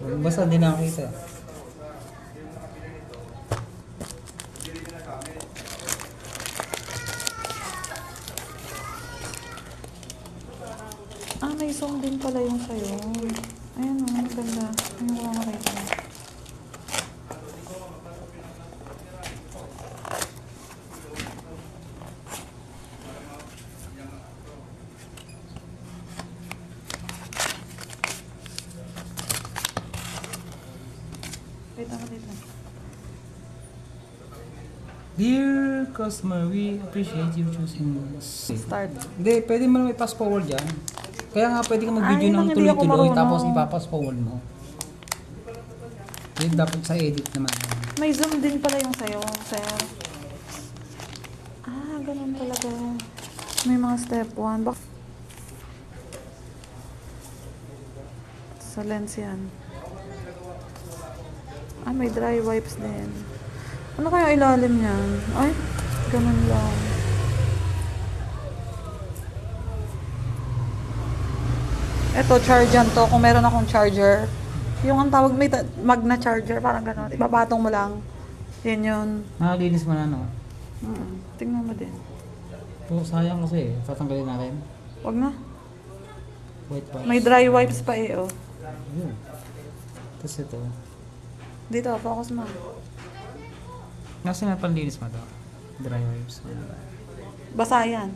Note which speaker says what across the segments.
Speaker 1: Basta hindi nakakita.
Speaker 2: Ah, may song din pala yung sa'yo. Ayan o, ang ganda. Ayun ko makita. Wait ako dito.
Speaker 1: Dear customer, we appreciate you choosing us.
Speaker 2: Start.
Speaker 1: Hindi, pwede mo naman i-pass forward yan. Kaya nga pwede ka mag-video
Speaker 2: Ay,
Speaker 1: ng
Speaker 2: hindi ako
Speaker 1: tuloy-tuloy
Speaker 2: marunong.
Speaker 1: tapos ipapass forward mo. Yun dapat sa edit naman.
Speaker 2: May zoom din pala yung sa'yo, sir. Ah, ganun talaga. May mga step 1. Sa lens yan. Ah, may dry wipes din. Ano kaya ilalim niyan? Ay, ganun lang. Ito, charger to. Kung meron akong charger. Yung ang tawag, may magna charger. Parang ganun. Ibabatong mo lang. Yan yun.
Speaker 1: Nakalinis mo na, no?
Speaker 2: Tingnan mo din.
Speaker 1: So, sayang kasi. Tatanggalin natin.
Speaker 2: Wag na.
Speaker 1: White box.
Speaker 2: May dry wipes pa eh, oh.
Speaker 1: Yun. Tapos ito.
Speaker 2: Dito, focus mo.
Speaker 1: Nasa na panlinis mo to? Dry wipes.
Speaker 2: Basa yan.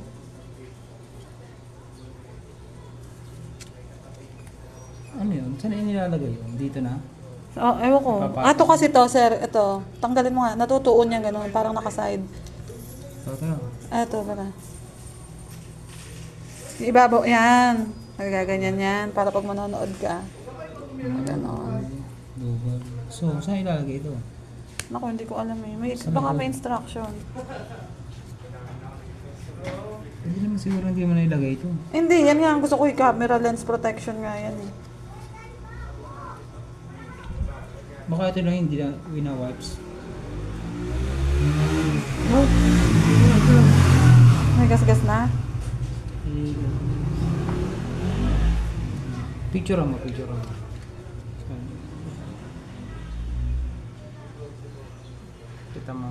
Speaker 1: Ano yun? Saan yung nilalagay yun? Dito na?
Speaker 2: Oh, ewan ko.
Speaker 1: Papatong.
Speaker 2: Ito kasi to, sir. Ito. Tanggalin mo nga. Natutuon yan gano'n. Parang nakaside.
Speaker 1: Ito.
Speaker 2: Ito pala. Ibabaw. Yan. Nagaganyan yan. Para pag manonood ka. Gano'n.
Speaker 1: Double. So, saan ilalagay ito?
Speaker 2: Naku, hindi ko alam eh. Baka may instruction.
Speaker 1: Hindi naman siguro hindi mo na ilagay ito.
Speaker 2: Hindi, yan nga. Gusto ko yung camera lens protection nga yan eh.
Speaker 1: Baka ito lang hindi na wina-wipes.
Speaker 2: May gas-gas na?
Speaker 1: Picture mo, picture mo. Kita mo.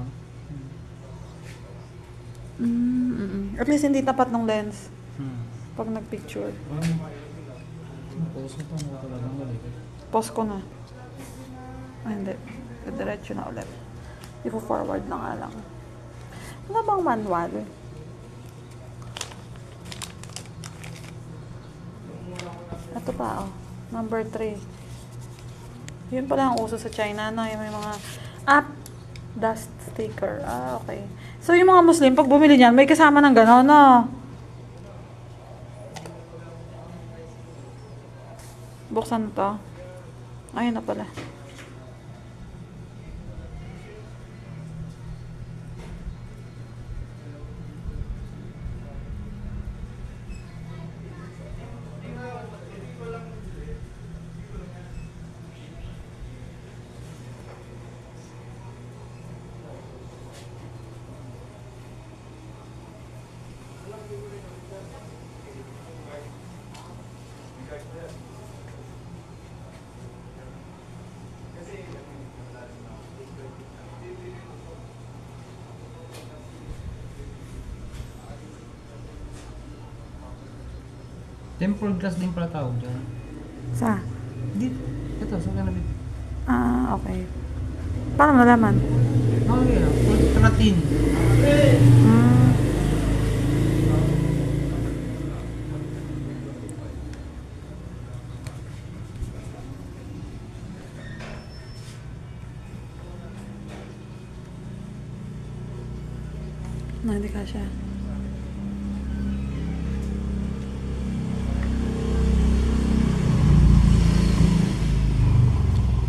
Speaker 2: At least hindi tapat ng lens
Speaker 1: Hmm.
Speaker 2: pag nag-picture.
Speaker 1: Post mo pa mo talaga ng galit.
Speaker 2: Pause ko na. Ay, hindi. Diretso na ulit. I-forward na nga lang. Ano bang manual? Ito pa, oh. Number 3. Yun pala ang uso sa China, no? Yung may mga app dust sticker. Ah, okay. So, yung mga Muslim, pag bumili niyan, may kasama ng gano'n, no? Buksan to. Ayun na pala.
Speaker 1: Tempered glass din pala tawag dyan.
Speaker 2: Sa?
Speaker 1: Dito. Ito, sa kanabit.
Speaker 2: Ah, okay. Paano nalaman?
Speaker 1: Okay, ultratin.
Speaker 2: Hmm. Na, hindi ka siya.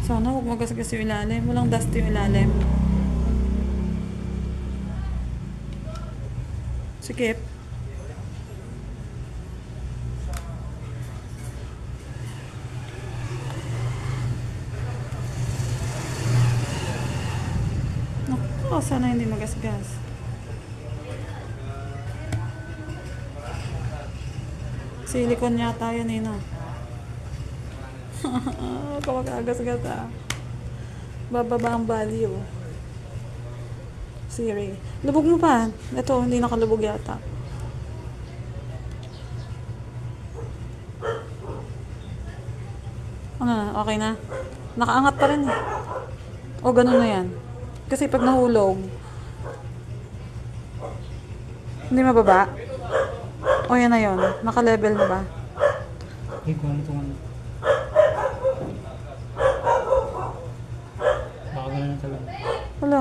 Speaker 2: Sana huwag magasgas yung ilalim. Walang dust yung ilalim. Sikip. Naku, sana hindi magasgas. Silicone yata yan eh, no? Kumakagas-gas ah. Bababa ang value. Siri. Lubog mo pa. Ito, hindi nakalubog yata. Ano na? Okay na? Nakaangat pa rin eh. O, ganun na yan. Kasi pag nahulog, hindi mababa. O, yan na yun. Naka-level na ba?
Speaker 1: Eh, kung ano itong ano. Baka gano'n na talaga.
Speaker 2: Wala.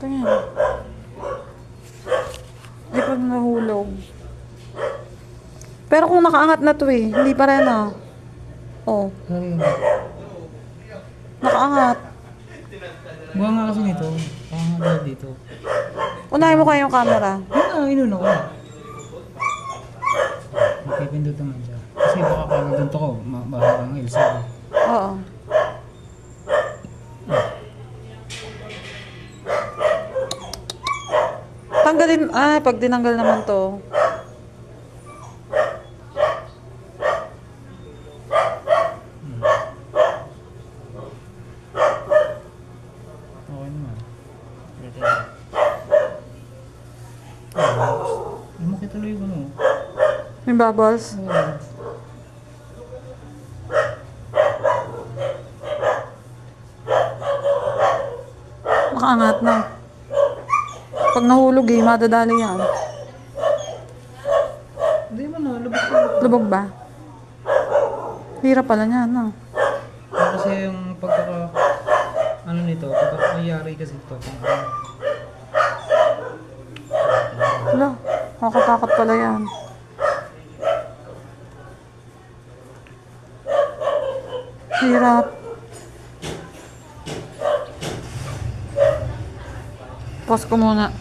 Speaker 2: Tingnan. Di pag nahulog. Pero kung nakaangat na to eh, hindi pa rin ah. Oh,
Speaker 1: Sorry.
Speaker 2: nakaangat.
Speaker 1: Buha nga kasi nito. Baka nga dahil dito.
Speaker 2: Unahin mo kayo yung camera.
Speaker 1: Inuna ko na. Magpipindot naman siya. Kasi baka kagaganto ko, mahaba ang Elsa.
Speaker 2: Oo. Tanggalin, pag dinanggal naman to.
Speaker 1: Okay naman. Lumaki tuloy yung ano.
Speaker 2: May bubbles.
Speaker 1: Oo.
Speaker 2: Nakaangat na. Pag nahulog eh, madadali yan.
Speaker 1: Hindi mo na, lubog ko.
Speaker 2: Lubog ba? Hirap pala niya, no?
Speaker 1: Kasi yung pagkaka... Ano nito, pagkakayari kasi ito.
Speaker 2: Wala, nakakatakot pala yan. Hirap. Pause ko muna.